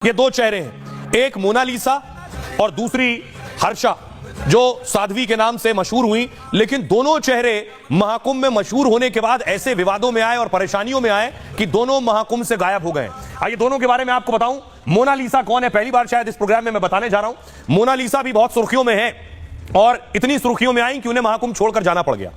ये दो चेहरे हैं, एक मोनालिसा और दूसरी हर्षा, जो साध्वी के नाम से मशहूर हुई। लेकिन दोनों चेहरे महाकुंभ में मशहूर होने के बाद ऐसे विवादों में आए और परेशानियों में आए कि दोनों महाकुंभ से गायब हो गए। आइए दोनों के बारे में आपको बताऊं। मोनालिसा कौन है, पहली बार शायद इस प्रोग्राम में मैं बताने जा रहा हूं। मोनालिसा भी बहुत सुर्खियों में है और इतनी सुर्खियों में आई कि उन्हें महाकुंभ छोड़कर जाना पड़ गया।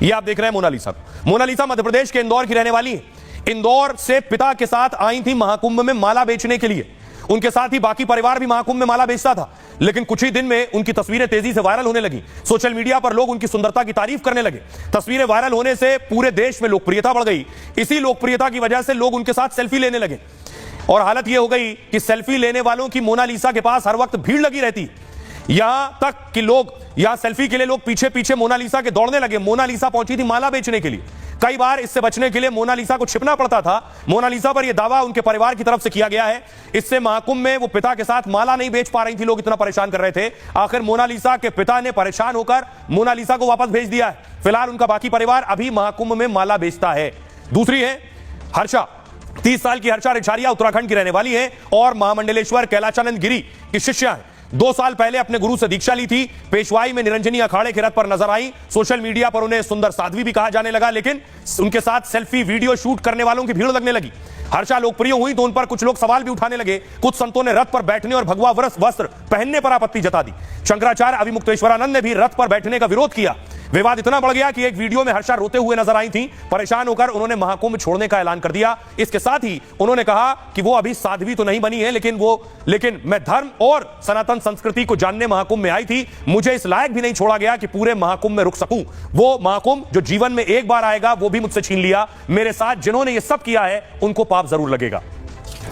ये आप देख रहे हैं मोनालिसा। मोनालिसा मध्य प्रदेश के इंदौर की रहने वाली है। इंदौर से पिता के साथ आई थी महाकुंभ में माला बेचने के लिए। उनके साथ ही बाकी परिवार भी महाकुंभ में माला बेचता था। लेकिन कुछ ही दिन में उनकी तस्वीरें तेजी से वायरल होने लगी। सोशल मीडिया पर लोग उनकी सुंदरता की तारीफ करने लगे। तस्वीरें वायरल होने से पूरे देश में लोकप्रियता बढ़ गई। इसी लोकप्रियता की वजह से लोग उनके साथ सेल्फी लेने लगे और हालत यह हो गई कि सेल्फी लेने वालों की मोनालिसा के पास हर वक्त भीड़ लगी रहती। यहां तक कि लोग यहां सेल्फी के लिए लोग पीछे पीछे मोनालिसा के दौड़ने लगे। मोनालिसा पहुंची थी माला बेचने के लिए। कई बार इससे बचने के लिए मोनालिसा को छिपना पड़ता था। मोनालिसा पर यह दावा उनके परिवार की तरफ से किया गया है। इससे महाकुंभ में वो पिता के साथ माला नहीं बेच पा रही थी, लोग इतना परेशान कर रहे थे। आखिर मोनालिसा के पिता ने परेशान होकर मोनालिसा को वापस भेज दिया है। फिलहाल उनका बाकी परिवार अभी महाकुंभ में माला बेचता है। दूसरी है हर्षा। 30 साल की हर्षा रिछारिया उत्तराखंड की रहने वाली है और महामंडलेश्वर कैलाचानंद गिरी की शिष्या है। 2 साल पहले अपने गुरु से दीक्षा ली थी। पेशवाई में निरंजनी अखाड़े के रथ पर नजर आई। सोशल मीडिया पर उन्हें सुंदर साध्वी भी कहा जाने लगा। लेकिन उनके साथ सेल्फी वीडियो शूट करने वालों की भीड़ लगने लगी। हर्षा लोकप्रिय हुई तो उन पर कुछ लोग सवाल भी उठाने लगे। कुछ संतों ने रथ पर बैठने और भगवा वस्त्र पहनने पर आपत्ति जता दी। शंकराचार्य अभिमुक्तेश्वरानंद ने भी रथ पर बैठने का विरोध किया। विवाद इतना बढ़ गया कि एक वीडियो में हर्षा रोते हुए नजर आई थी। परेशान होकर उन्होंने महाकुंभ छोड़ने का ऐलान कर दिया। इसके साथ ही उन्होंने कहा कि वो अभी साध्वी तो नहीं बनी है, लेकिन मैं धर्म और सनातन संस्कृति को जानने महाकुंभ में आई थी। मुझे इस लायक भी नहीं छोड़ा गया कि पूरे महाकुंभ में रुक सकूं। वो महाकुंभ जो जीवन में एक बार आएगा वो भी मुझसे छीन लिया। मेरे साथ जिन्होंने ये सब किया है उनको पाप जरूर लगेगा।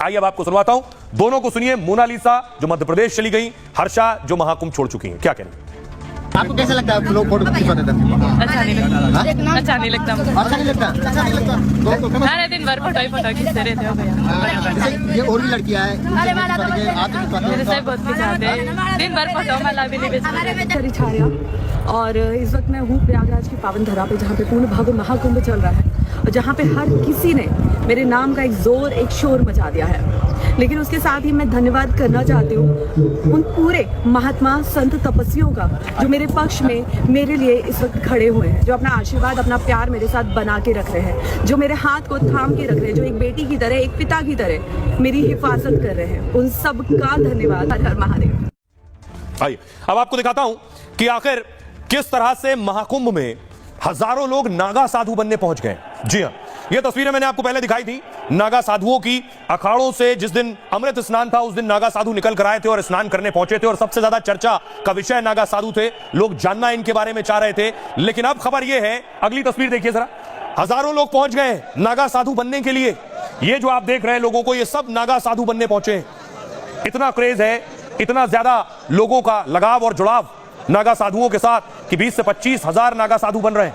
आइए अब आपको सुनवाता हूं, दोनों को सुनिए। मोनालिसा जो मध्य प्रदेश चली गई, हर्षा जो महाकुंभ छोड़ चुकी हैं, क्या कहना। आपको कैसा लगता है लोग फोटो खिंचवाते थे? अच्छा नहीं लगता। अच्छा नहीं लगता। अच्छा नहीं लगता? अच्छा नहीं लगता? सारे दिन भर फोटो खींचते रहते हो भैया। ये और भी लड़कियां हैं मेरे से बहुत खिंचाते हैं, दिन भर फोटो माला भी नहीं बेचते। रिछारिया और इस वक्त मैं हूँ प्रयागराज की पावन धरा पे, जहाँ पे पूर्ण भाग महाकुंभ चल रहा है और जहाँ पे हर किसी ने मेरे नाम का एक शोर मचा दिया है। लेकिन उसके साथ ही मैं धन्यवाद करना चाहती हूँ उन पूरे महात्मा संत तपस्वियों का जो मेरे पक्ष में मेरे लिए इस वक्त खड़े हुए हैं, जो अपना आशीर्वाद अपना प्यार मेरे साथ बना के रख रहे हैं, जो मेरे हाथ को थाम के रख रहे हैं, जो एक बेटी की तरह एक पिता की तरह मेरी हिफाजत कर रहे हैं। उन सब का धन्यवाद। हर हर महादेव। आइए अब आपको दिखाता हूं कि आखिर किस तरह से महाकुंभ में हजारों लोग नागा साधु बनने पहुंच गए। जी हां, यह तस्वीरें मैंने आपको पहले दिखाई थी नागा साधुओं की। अखाड़ों से जिस दिन अमृत स्नान था उस दिन नागा साधु निकल कर आए थे और स्नान करने पहुंचे थे और सबसे ज्यादा चर्चा का विषय नागा साधु थे। लोग जानना इनके बारे में चाह रहे थे। लेकिन अब खबर यह है, अगली तस्वीर देखिए जरा। हजारों लोग पहुंच गए नागा साधु बनने के लिए। ये जो आप देख रहे हैं लोगों को, ये सब नागा साधु बनने पहुंचे। इतना क्रेज है, इतना ज्यादा लोगों का लगाव और जुड़ाव नागा साधुओं के साथ कि 20 से 25 हजार नागा साधु बन रहे हैं।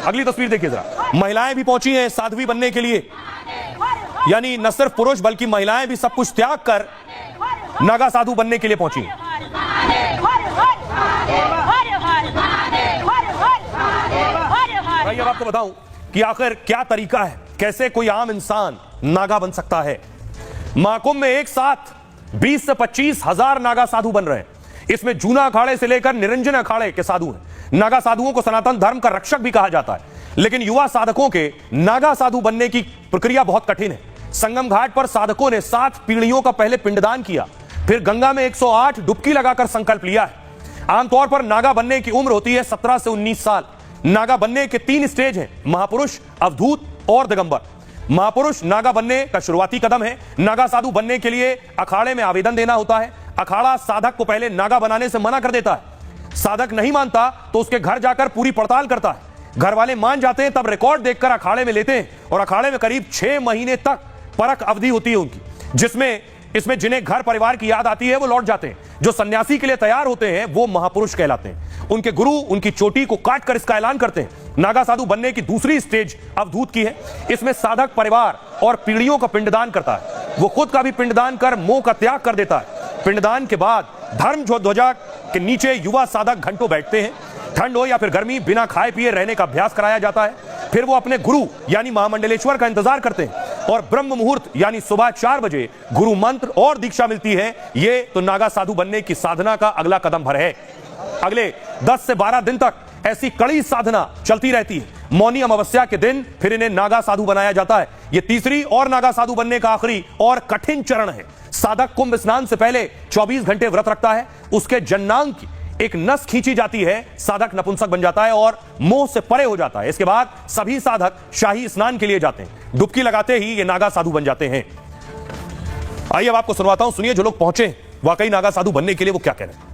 अगली तस्वीर देखिए जरा। महिलाएं भी पहुंची हैं साध्वी बनने के लिए। यानी न सिर्फ पुरुष बल्कि महिलाएं भी सब कुछ त्याग कर नागा साधु बनने के लिए पहुंची हैं। भाई अब आपको बताऊं कि आखिर क्या तरीका है, कैसे कोई आम इंसान नागा बन सकता है। महाकुंभ में एक साथ 20 से 25 हजार नागा साधु बन रहे हैं। इसमें जूना अखाड़े से लेकर निरंजन अखाड़े के साधु हैं। नागा साधुओं को सनातन धर्म का रक्षक भी कहा जाता है। लेकिन युवा साधकों के नागा साधु बनने की प्रक्रिया बहुत कठिन है। संगम घाट पर साधकों ने 7 पीढ़ियों का पहले पिंडदान किया, फिर गंगा में 108 डुबकी लगाकर संकल्प लिया है। आमतौर पर नागा बनने की उम्र होती है 17 से 19 साल। नागा बनने के 3 स्टेज हैं, महापुरुष, अवधूत और दिगंबर। महापुरुष नागा बनने का शुरुआती कदम है। नागा साधु बनने के लिए अखाड़े में आवेदन देना होता है। अखाड़ा साधक को पहले नागा बनाने से मना कर देता है। साधक नहीं मानता तो उसके घर जाकर पूरी पड़ताल करता है। घर वाले मान जाते हैं तब रिकॉर्ड देखकर अखाड़े में लेते हैं और अखाड़े में करीब 6 महीने तक परख अवधि होती है उनकी, जिसमें इसमें जिन्हें घर परिवार की याद आती है वो लौट जाते हैं। जो सन्यासी के लिए तैयार होते हैं वो महापुरुष कहलाते हैं। उनके गुरु उनकी चोटी को काट कर इसका ऐलान करते हैं। नागा साधु बनने की दूसरी स्टेज अवधूत की है। इसमें साधक परिवार और पीढ़ियों का पिंडदान करता है। वो खुद का भी पिंडदान कर मोह का त्याग कर देता है। पिंडदान के बाद धर्म ध्वजा के नीचे युवा साधक घंटों बैठते हैं। ठंड हो या फिर गर्मी, बिना खाए पिए रहने का अभ्यास कराया जाता है। फिर वो अपने गुरु यानी महामंडलेश्वर का इंतजार करते हैं। और ब्रह्म मुहूर्त यानी सुबह 4 बजे गुरु मंत्र और दीक्षा मिलती है। ये तो नागा साधु बनने की साधना का अगला कदम भर है। अगले 10 से 12 दिन तक ऐसी कड़ी साधना चलती रहती है। मौनी अमावस्या के दिन फिर इन्हें नागा साधु बनाया जाता है। यह तीसरी और नागा साधु बनने का आखिरी और कठिन चरण है। साधक कुंभ स्नान से पहले 24 घंटे व्रत रखता है। उसके जन्नांग की एक नस खींची जाती है, साधक नपुंसक बन जाता है और मोह से परे हो जाता है। इसके बाद सभी साधक शाही स्नान के लिए जाते हैं। डुबकी लगाते ही ये नागा साधु बन जाते हैं। आइए अब आपको सुनवाता हूं, सुनिए जो लोग पहुंचे वाकई नागा साधु बनने के लिए वो क्या कह रहे हैं।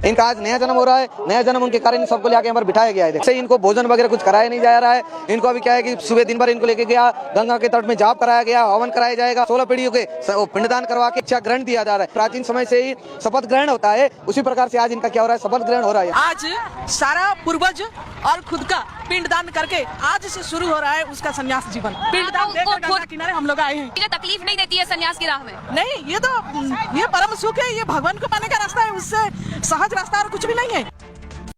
इनका आज नया जन्म हो रहा है। नया जन्म उनके कारण सबको लेके यहाँ पर बिठाया गया है। जैसे इनको भोजन वगैरह कुछ कराया नहीं जा रहा है। इनको अभी क्या है कि सुबह दिन भर इनको लेके गया, गंगा के तट में जाप कराया गया, हवन कराया जाएगा। 16 पीढ़ियों के पिंडदान करवा के इच्छा ग्रहण दिया जा रहा है। प्राचीन समय से ही शपथ ग्रहण होता है, उसी प्रकार से आज इनका क्या हो रहा है, शपथ ग्रहण हो रहा है। आज सारा पूर्वज और खुद का पिंडदान करके आज से शुरू हो रहा है उसका संन्यास जीवन। पिंडदान देकर गंगा किनारे हम लोग आए हैं। मुझे तकलीफ नहीं देती है संन्यास की राह में। नहीं, ये परम सुख है, ये भगवान को पाने का रास्ता है, उससे सहज रास्ता और कुछ भी नहीं है।